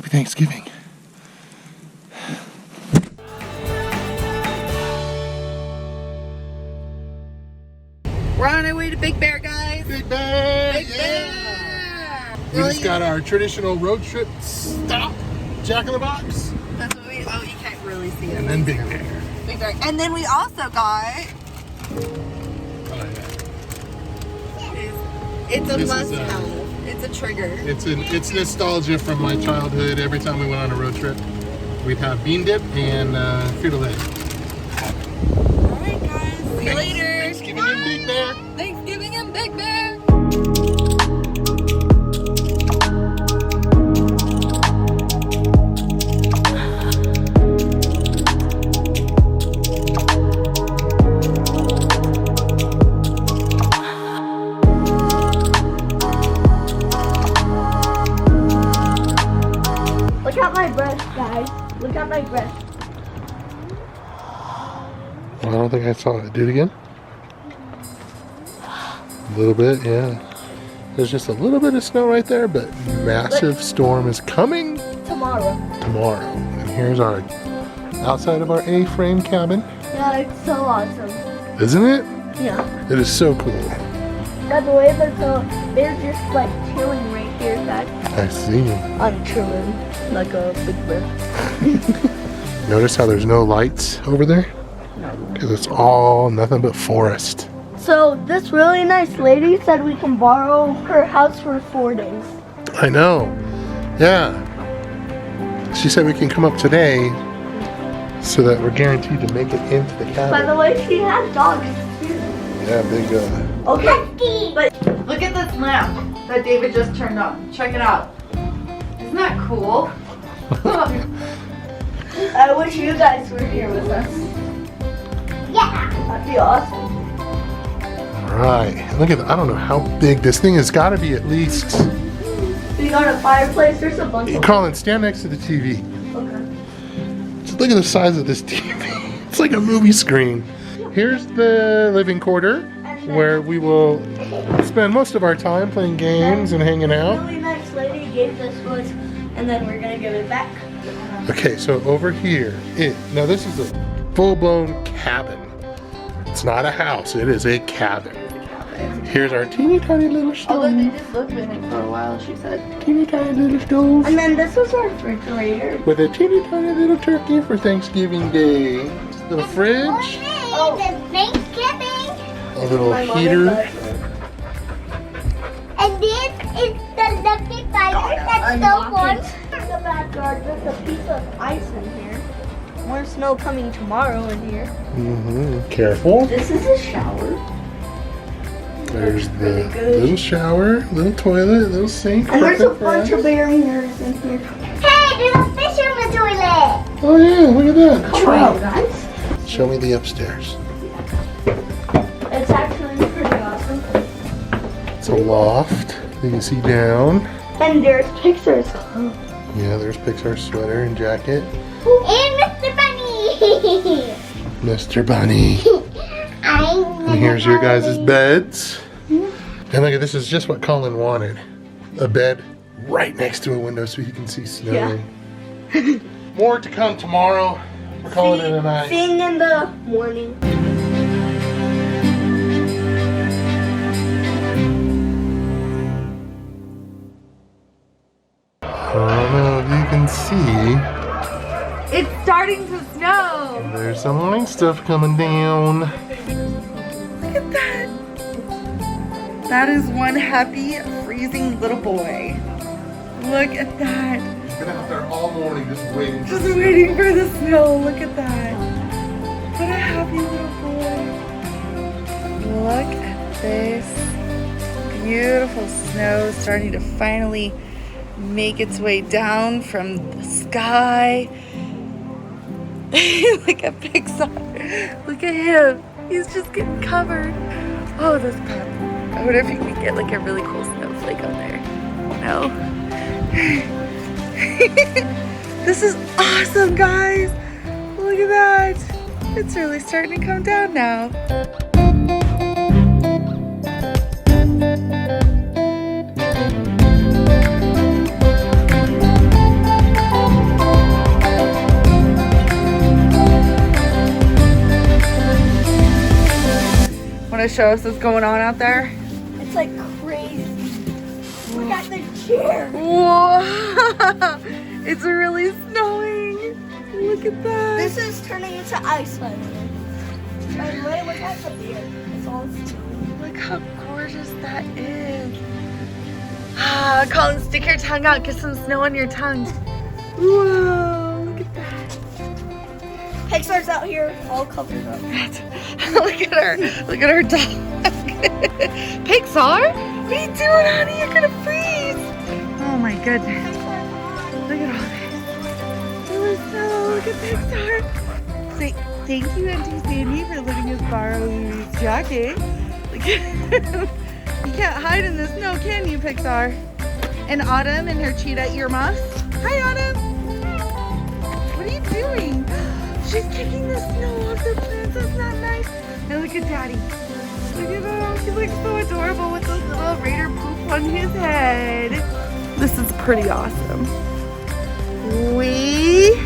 Happy Thanksgiving. We're on our way to Big Bear, guys. Big Bear! Big Yeah! Bear! We just got our traditional road trip stop, Jack in the Box. That's what we, oh, you can't really see it. And then Big Bear. Big Bear. And then we also got, it's a must-have. It's a trigger. It's nostalgia from my childhood. Every time we went on a road trip, we'd have bean dip and Frito-Lay. Alright guys, see you later. Thanksgiving in Big Bear. Thanksgiving in Big Bear. Look at my breast, guys. Look at my breast. I don't think I saw it. Do it again. A little bit, yeah. There's just a little bit of snow right there, but massive storm is coming Tomorrow. And here's our outside of our A-frame cabin. Yeah, it's so awesome. Isn't it? Yeah. It is so cool. By the way, they're just like chilling right here, guys. I see. I'm chilling like a big bear. Notice how there's no lights over there? No. Because it's all nothing but forest. So this really nice lady said we can borrow her house for 4 days. I know. Yeah. She said we can come up today so that we're guaranteed to make it into the cabin. By the way, she has dogs too. Yeah, big Okay. But Look at this lamp that David just turned on. Check it out. Isn't that cool? I wish you guys were here with us. Yeah. That'd be awesome. Alright. Look at that. I don't know how big this thing is. Got to be at least... We got a fireplace. There's a bunch of... Colin, stand next to the TV. Okay. Just look at the size of this TV. It's like a movie screen. Here's the living quarter where we will spend most of our time playing games and hanging out. Really nice lady gave this to us, and then we're gonna give it back. Okay, so over here, now this is a full-blown cabin. It's not a house, it is a cabin. Here's our teeny tiny little stove. Although they did live in it for a while, she said. Teeny tiny little stove. And then this was our refrigerator. With a teeny tiny little turkey for Thanksgiving Day. Little fridge. Oh. Thanksgiving. A little My mother heater. does it. And this is the lucky fire that's so fun. In the backyard, there's a piece of ice in here. More snow coming tomorrow in here. Mm-hmm. Careful. This is a shower. There's the Really good. little shower, little toilet, little sink. And there's a perfect for bunch us. of barriers in here. Hey, there's a fish in the toilet. Oh yeah, look at that. Come on, guys. Show me the upstairs. It's actually pretty awesome. It's a loft. You can see down. And there's pictures. Yeah, there's Pixar's sweater and jacket. And Mr. Bunny. Mr. Bunny. And here's your guys' beds. And look at this, is just what Colin wanted. A bed right next to a window so he can see snow. Yeah. More to come tomorrow. We're calling it a night. Seeing in the morning. I don't know if you can see. It's starting to snow. There's some white stuff coming down. Look at that. That is one happy, freezing little boy. Look at that. He's been out there all morning just waiting. Just waiting for the snow. Look at that. What a happy little boy. Look at this beautiful snow starting to finally make its way down from the sky. Look at Pixar. Look at him. He's just getting covered. Oh, this pup. I wonder if you can get like a really cool snowflake on there. No. This is awesome, guys. Look at that. It's really starting to come down now. Want to show us what's going on out there? It's like crazy. Look at the chair. Whoa! It's really snowing. Look at that. This is turning into ice, by the way. By the way, look at the beard. It's all snowing. Look how gorgeous that is. Ah, Colin, stick your tongue out. Get some snow on your tongue. Whoa, look at that. Pixar's out here, all covered up. Look at her. Look at her dog. Pixar? What are you doing, honey? You're gonna freeze. Oh my goodness. Look at all this. Look at Pixar. Say thank you, Auntie Sandy, for letting us borrow Louie's jacket. You can't hide in the snow, can you, Pixar? And Autumn and her cheetah earmuffs. Hi, Autumn. What are you doing? She's kicking the snow off the plants. That's not nice. And look at Daddy. Look at him. He looks so adorable with those little raider poop on his head. This is pretty awesome. We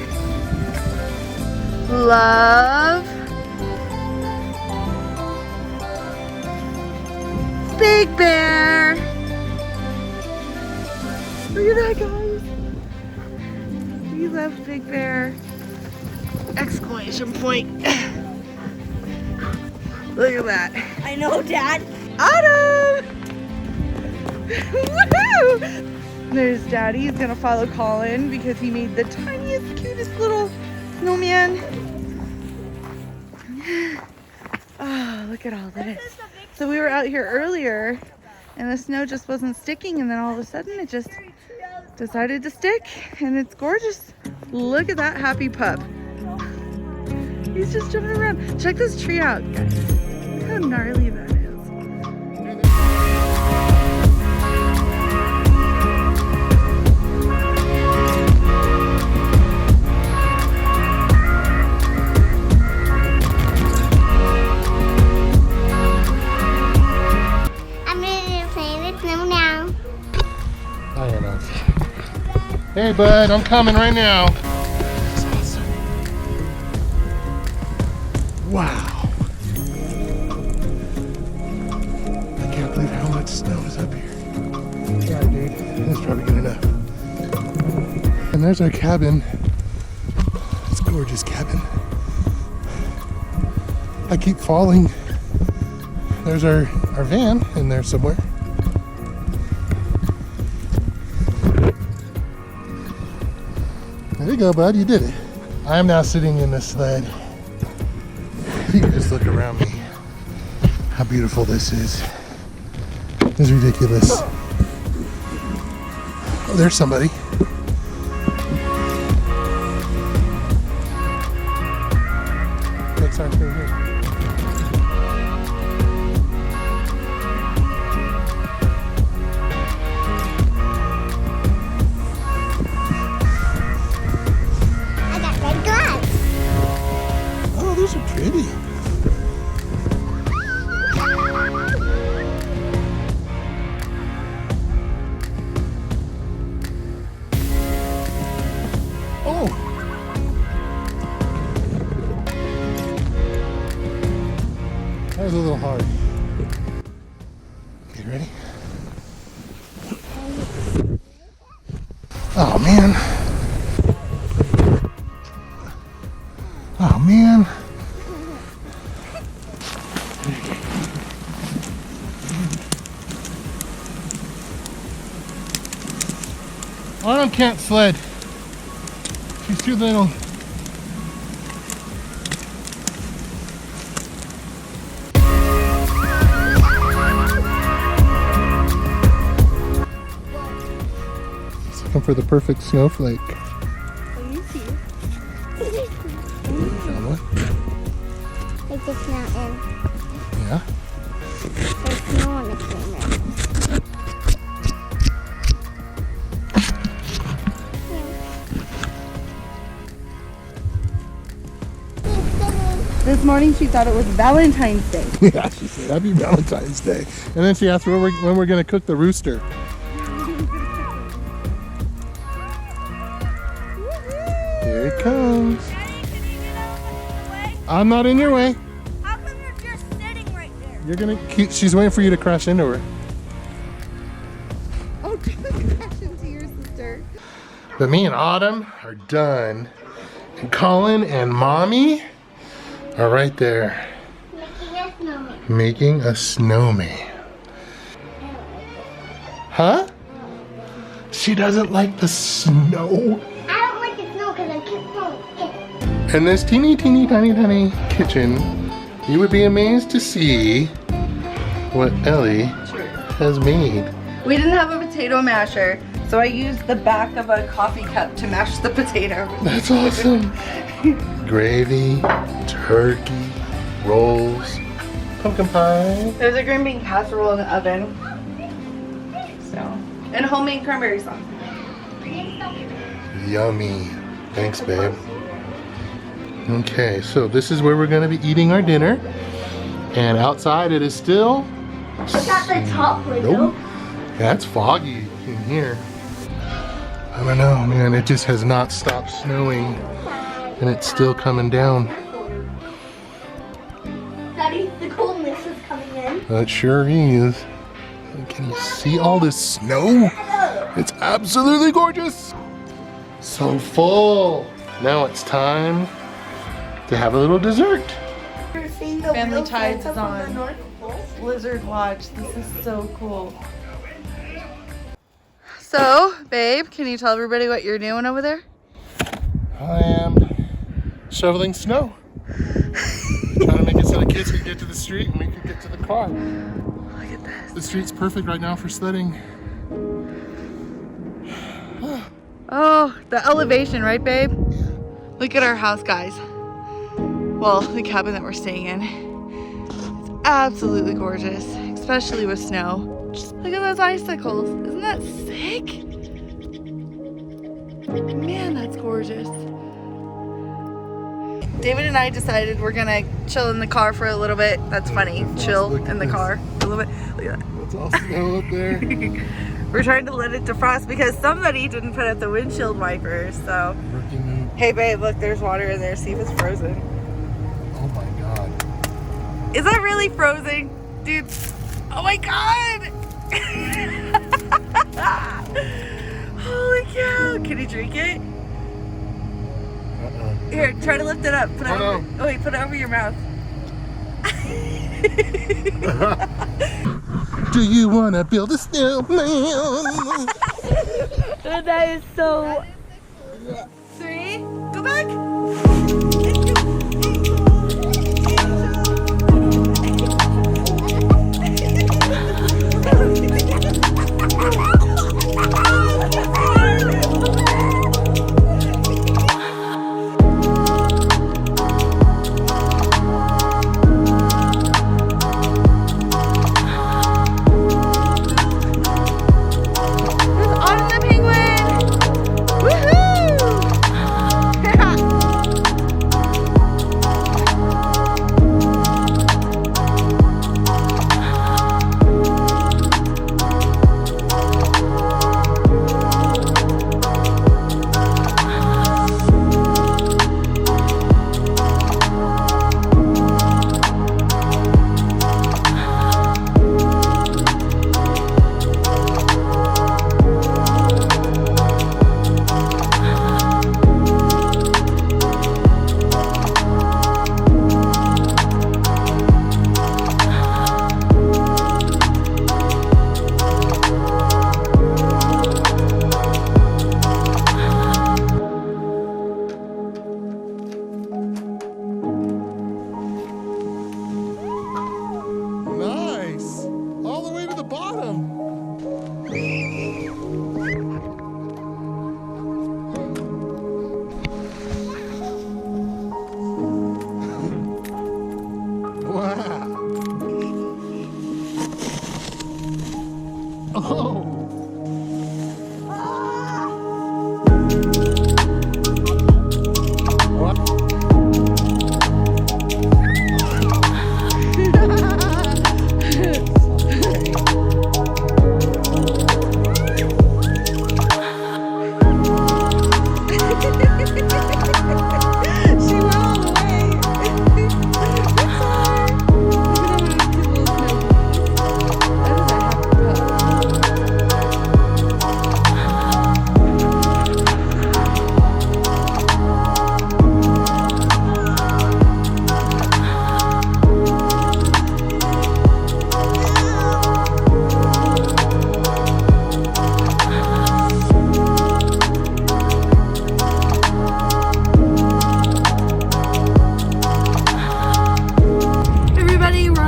love Big Bear. Look at that, guys. We love Big Bear. Exclamation point. Look at that. I know, Dad. Autumn! Woohoo! There's Daddy. He's gonna follow Colin because he made the tiniest, cutest little snowman. Oh, look at all this. So we were out here earlier and the snow just wasn't sticking, and then all of a sudden it just decided to stick, and it's gorgeous. Look at that happy pup. He's just jumping around. Check this tree out, guys. Look how gnarly that is. I'm ready to play with them now. I am not. Hey, bud, I'm coming right now. That's awesome. Wow. I can't believe how much snow is up here. Sorry, dude. That's probably good enough. And there's our cabin. It's a gorgeous cabin. I keep falling. There's our van in there somewhere. There you go, bud. You did it. I am now sitting in this sled. If you can just look around me, how beautiful this is. This is ridiculous. Oh, there's somebody. Pixar's right here. I got red gloves. Oh, those are pretty. Oh. That was a little hard. Okay, ready? Oh, man. Oh, man. Autumn can't sled. She's too little. Just looking for the perfect snowflake. Let me see. Found one? It's just not in. Yeah. There's snow on the camera. This morning she thought it was Valentine's Day. Yeah, she said, Happy Valentine's Day. And then she asked when we're going to cook the rooster. Here it comes. I'm not in your way. How come you're just sitting right there? You're gonna keep, she's waiting for you to crash into her. Oh, don't crash into your sister. But me and Autumn are done. And Colin and Mommy are right there. Making a snowman. Making a snowman. Huh? She doesn't like the snow. I don't like the snow because I keep throwing it. In this teeny tiny kitchen, you would be amazed to see what Ellie has made. We didn't have a potato masher, so I used the back of a coffee cup to mash the potato. That's awesome. Gravy, turkey, rolls, pumpkin pie. There's a green bean casserole in the oven. So, and homemade cranberry sauce. Yummy. Thanks, babe. Okay, so this is where we're gonna be eating our dinner. And outside it is still It's at the top window. Nope. Yeah, it's foggy in here. I don't know, man. It just has not stopped snowing. And it's still coming down. Daddy, the coldness is coming in. That sure is. Can you see all this snow? It's absolutely gorgeous. So full. Now it's time to have a little dessert. Family Tides is on. Blizzard watch. This is so cool. So, babe, can you tell everybody what you're doing over there? I am shoveling snow. Trying to make it so the kids can get to the street and we can get to the car. Look at this. The street's perfect right now for sledding. Oh, the elevation, right, babe? Look at our house, guys. Well, the cabin that we're staying in. It's absolutely gorgeous, especially with snow. Just look at those icicles. Isn't that sick? Man, that's gorgeous. David and I decided we're gonna chill in the car for a little bit. That's funny. Chill in the car for a little bit. Look at that. It's all snow up there. We're trying to let it defrost because somebody didn't put out the windshield wipers. So, hey babe, look, there's water in there. See if it's frozen. Oh my god. Is that really frozen? Dude, oh my god! Holy cow, can you drink it? Here, try to lift it up. Put it over, oh wait, put it over your mouth. Do you want to build a snowman? That is so... 3, go back.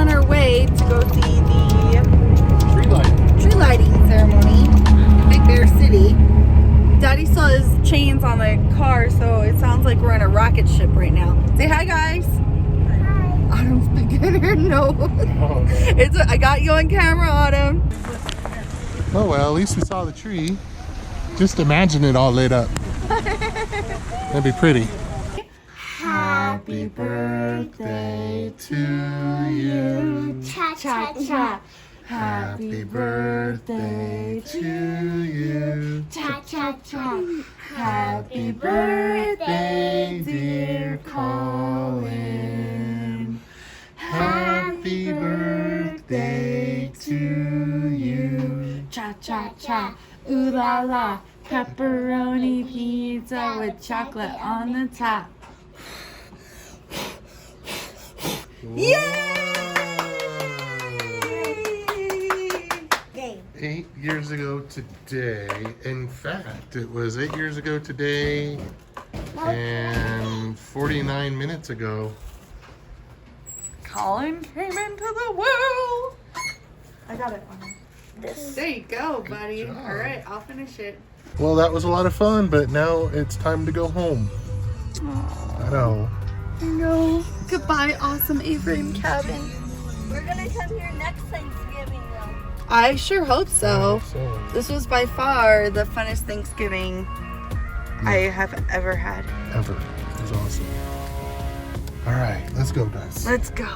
on our way to go see the Tree light. tree lighting ceremony in Big Bear City. Daddy still has chains on the car, so it sounds like we're on a rocket ship right now. Say hi, guys. Hi. Autumn's beginner. No. Oh, no. I got you on camera, Autumn. Oh well, at least we saw the tree. Just imagine it all lit up. That'd be pretty. Happy birthday to you. Cha cha cha. Happy birthday to you. Cha cha cha. Happy birthday, dear Colin. Happy birthday to you. Cha cha cha. Ooh la la. Pepperoni pizza with chocolate on the top. Yay! 8 years ago today. In fact, it was 8 years ago today and 49 minutes ago. Colin came into the world. I got it. There you go, buddy. job. All right, I'll finish it. Well, that was a lot of fun, but now it's time to go home. I know. No. Goodbye, awesome A-frame cabin. We're gonna come here next Thanksgiving though. I sure hope so. So, This was by far the funnest Thanksgiving I have ever had. ever. It was awesome. All right, let's go, guys. Let's go.